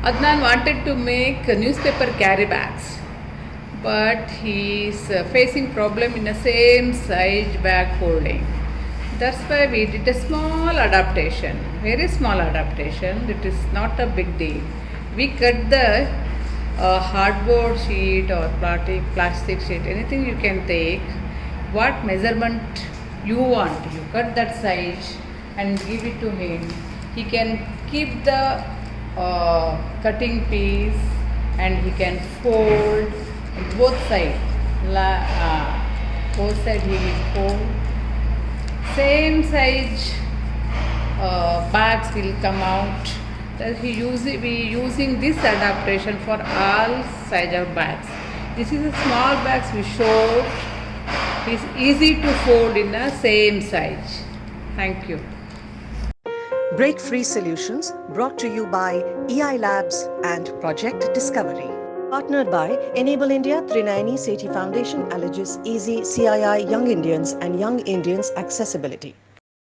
Adnan wanted to make newspaper carry bags, but he is facing problem in the same size bag folding. That's why we did a small adaptation, very small adaptation. It is not a big deal. We cut the hardboard sheet or plastic sheet, anything you can take. What measurement you want, you cut that size and give it to him. He can keep the cutting piece and he can fold both sides. Both sides he will fold. Same size bags will come out. That we using this adaptation for all size of bags. This is a small bags we showed. It's easy to fold in the same size. Thank you. Break Free Solutions brought to you by EI Labs and Project Discovery. Partnered by Enable India, Trinayani Sethi Foundation, Allergis Easy, CII Young Indians and Young Indians Accessibility.